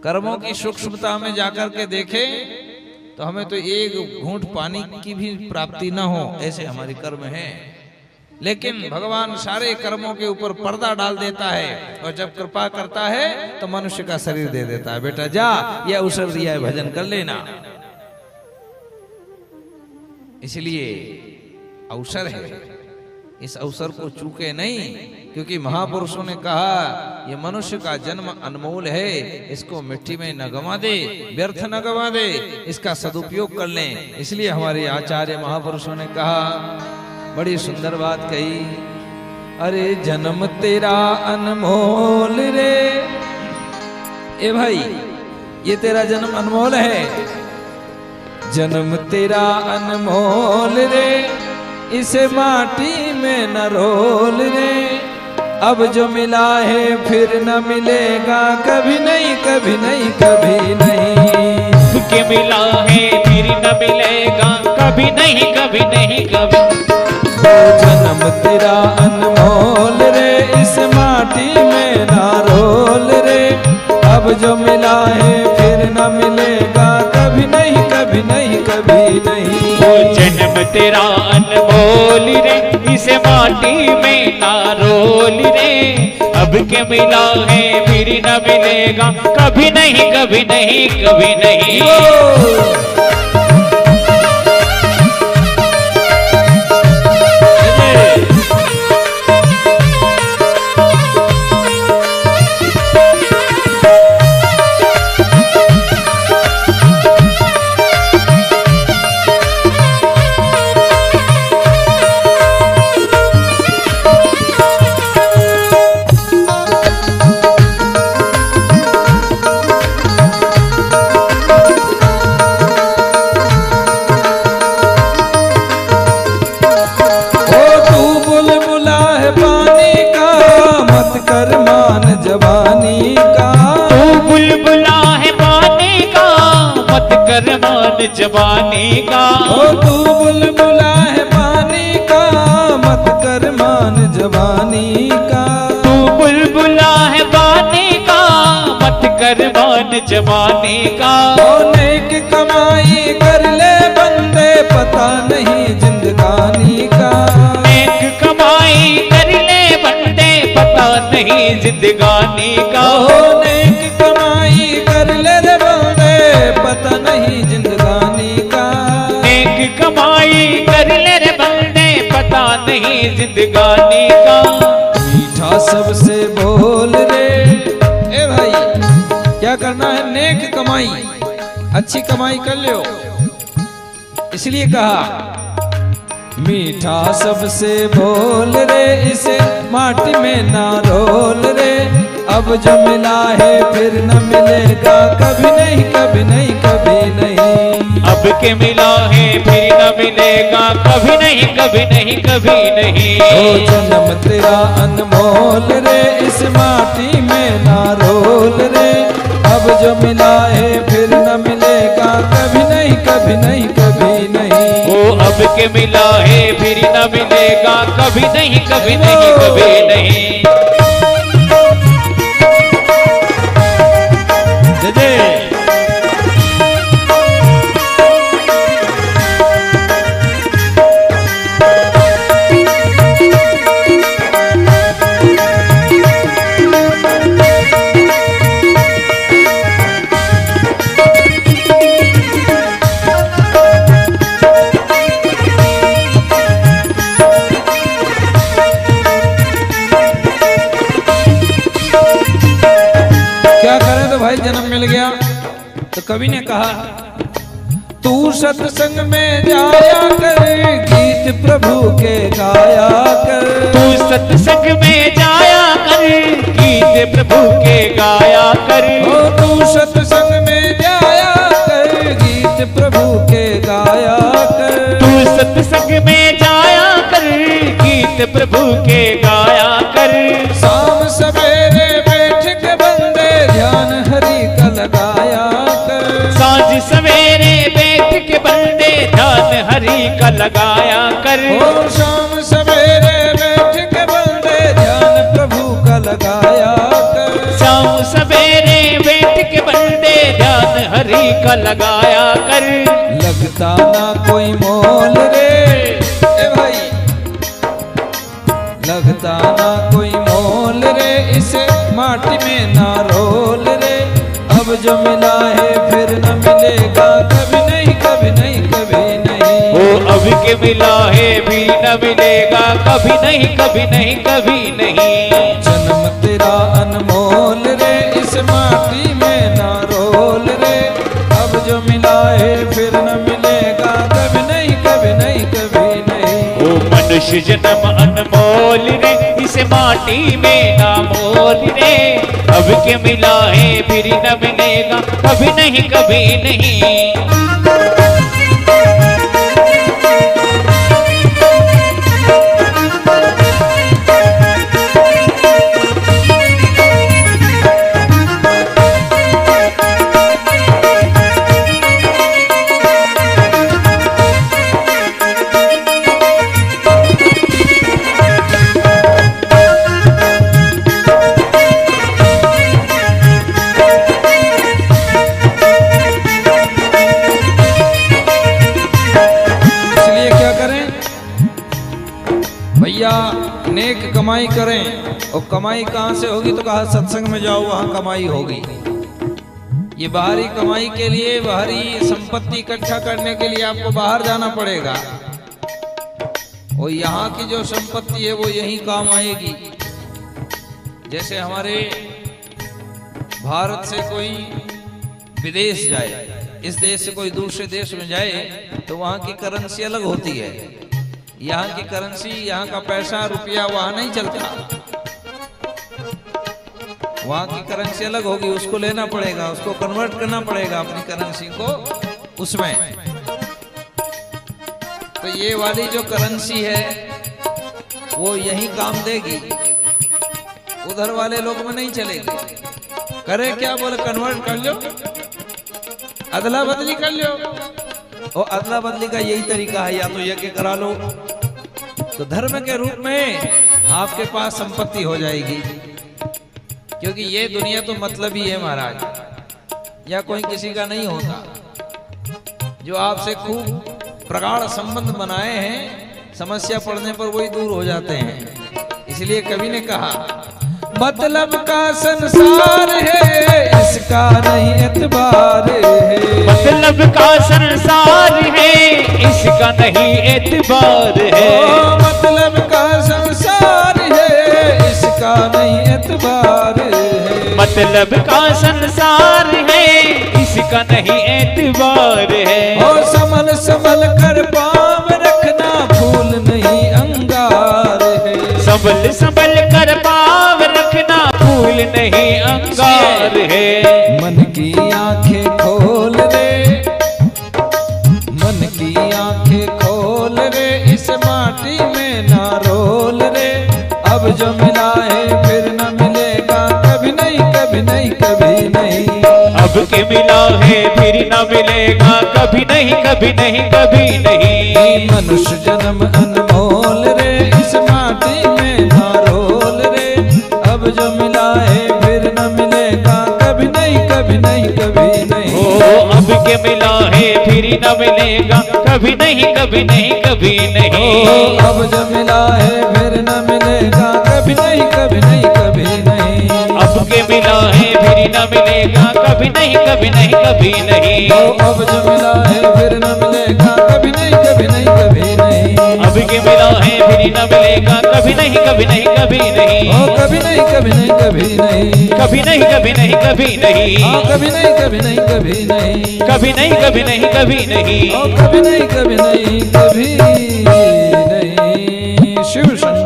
कर्मों की सूक्ष्मता में जाकर के देखें तो हमें तो एक घूंट पानी की भी प्राप्ति न हो, ऐसे हमारे कर्म हैं। लेकिन भगवान सारे कर्मों के ऊपर पर्दा डाल देता है और जब कृपा करता है तो मनुष्य का शरीर दे देता है, बेटा जा ये अवसर दिया है भजन कर लेना। इसलिए अवसर है, इस अवसर को चूके नहीं, क्योंकि महापुरुषों ने कहा ये मनुष्य का जन्म अनमोल है, इसको मिट्टी में न गवा दे, व्यर्थ न गवा दे, इसका सदुपयोग कर लें। इसलिए हमारे आचार्य महापुरुषों ने कहा, बड़ी सुंदर बात कही, अरे जन्म तेरा अनमोल रे, ए भाई ये तेरा जन्म अनमोल है, जन्म तेरा अनमोल रे, इसे माटी में न रोल रे, अब जो मिला है फिर न मिलेगा कभी नहीं, कभी नहीं, कभी नहीं, के मिला है फिर न मिलेगा कभी नहीं, कभी नहीं, कभी। जन्म तेरा अनमोल रे, इस माटी में ना रोल रे, अब जो मिला है फिर न मिलेगा कभी नहीं, कभी नहीं, कभी नहीं। वो जन्म तेरा अनमोल रे, इसे माटी में ना रोल रे, अब के मिला है फिर न मिलेगा कभी नहीं, कभी नहीं, कभी नहीं। जवानी का तू बुलबुला है पानी का, मत कर मान जवानी का, ओ तू बुलबुला है पानी का, मत कर मान जवानी का, तू बुलबुला है पानी का, मत कर मान जवानी का। ओ नेक कमाई कर ले बंदे, पता नहीं जिंदगानी का, नेक कमाई कर ले बंदे, पता नहीं जिंदगानी का, नेक कमाई कर ले रे बंदे, पता नहीं जिंदगानी का, नेक कमाई कर ले रे बंदे, पता नहीं जिंदगानी का। मीठा सबसे बोल रे, ए भाई क्या करना है, नेक कमाई, अच्छी कमाई कर लो। इसलिए कहा मीठा सबसे बोल रे, इसे माटी में ना रोल रे, अब जो मिला है फिर न मिलेगा कभी नहीं, कभी नहीं, कभी नहीं, अब के मिला है फिर न मिलेगा कभी नहीं, कभी नहीं, कभी नहीं। ओ जन्म तेरा अनमोल रे, इस माटी में ना रोल रे, अब जो मिला है फिर न मिलेगा कभी नहीं, कभी नहीं, कभी नहीं। वो अब के मिला है फिर न मिलेगा कभी नहीं, कभी नहीं, कभी नहीं। जय जय। भाई जन्म मिल गया तो कवि ने कहा, तू सत्संग में जाया कर, गीत प्रभु के गाया कर, तू सत्संग में जाया कर, गीत प्रभु के गाया कर, ओ तू सत्संग में जाया कर, गीत प्रभु के गाया कर, तू सत्संग में जाया कर, गीत प्रभु के गाया कर, शाम सवेरे बैठ के बंदे ध्यान हरि का लगाया कर, सांझ सवेरे बैठ के बंदे ध्यान हरि का लगाया कर, ओ शाम सवेरे बैठ के बंदे ध्यान प्रभु का लगाया कर, शाम सवेरे बैठ के बंदे हरि का लगाया कर। लगता ना कोई मोल रे ए भाई, लगता ना कोई मोल रे, इसे माटी में ना रोल रे। अब जो मिला है फिर न मिलेगा, कभी नहीं कभी नहीं कभी नहीं। वो अब के मिला है भी न मिलेगा, कभी नहीं कभी नहीं कभी नहीं। जन्म तेरा अनमोल रे, इस माटी में ना रोल रे। अब जो मिला है फिर न मिलेगा, कभी नहीं कभी नहीं कभी नहीं। वो मनुष्य जन्म अनमोल रे, इसे माटी में ना मोल रे। अब के मिला है फिर न मिलेगा, कभी नहीं कभी नहीं। भैया नेक कमाई करें, और कमाई कहाँ से होगी तो कहा सत्संग में जाओ वहाँ कमाई होगी। ये बाहरी कमाई के लिए, बाहरी संपत्ति इकट्ठा करने के लिए आपको बाहर जाना पड़ेगा, और यहाँ की जो संपत्ति है वो यहीं काम आएगी। जैसे हमारे भारत से कोई विदेश जाए, इस देश से कोई दूसरे देश में जाए तो वहाँ की करेंसी अलग होती है। यहाँ की करेंसी, यहाँ का पैसा रुपया वहाँ नहीं चलता, वहाँ की करेंसी अलग होगी, उसको लेना पड़ेगा, उसको कन्वर्ट करना पड़ेगा अपनी करेंसी को उसमें। तो ये वाली जो करेंसी है वो यही काम देगी, उधर वाले लोग में नहीं चलेगी। करे क्या, बोले कन्वर्ट कर लो, अदला बदली कर लो। और अदला बदली का यही तरीका है, या तो यज्ञ करा लो तो धर्म के रूप में आपके पास संपत्ति हो जाएगी। क्योंकि ये दुनिया तो मतलब ही है महाराज, या कोई किसी का नहीं होता। जो आपसे खूब प्रगाढ़ संबंध बनाए हैं, समस्या पड़ने पर वही दूर हो जाते हैं। इसलिए कवि ने कहा, मतलब का संसार है इसका नहीं एतबार है। मतलब का संसार है इसका नहीं एतबार है। मतलब का संसार है इसका नहीं एतबार है। मतलब का संसार है इसका नहीं एतबार है। और संभल संभल कर पाँव रखना, फूल नहीं अंगार है। संभल संभल कर पाँव रखना, फूल नहीं अंगार है। मन की आंखें खोल रे, मन की आंखें खोल रे, इस माटी में ना रोल रे। अब जो मिला है फिर न मिलेगा, कभी नहीं कभी नहीं कभी नहीं। अब के मिला है फिर न मिलेगा, कभी नहीं कभी नहीं कभी नहीं। मनुष्य जन्म अनमोल रे, इस माटी में ना रोल रे। अब जो मिला है फिर न मिलेगा, कभी नहीं कभी नहीं कभी नहीं। ओ अब के मिला है फिर न मिलेगा, कभी नहीं कभी नहीं कभी नहीं। अब जो मिला है फिर न मिलेगा, कभी नहीं कभी नहीं कभी नहीं। अब के मिला है फिर न मिलेगा, कभी नहीं कभी नहीं कभी नहीं। अब जो मिला है फिर न मिलेगा, कभी नहीं कभी नहीं कभी नहीं। अब के मिला है फिर न मिलेगा, कभी नहीं कभी नहीं कभी नहीं। ओ कभी नहीं कभी नहीं कभी नहीं। कभी नहीं कभी नहीं कभी नहीं। कभी नहीं कभी नहीं कभी नहीं। कभी नहीं कभी नहीं कभी नहीं। ओ कभी नहीं कभी नहीं कभी नहीं। शिव शंकर।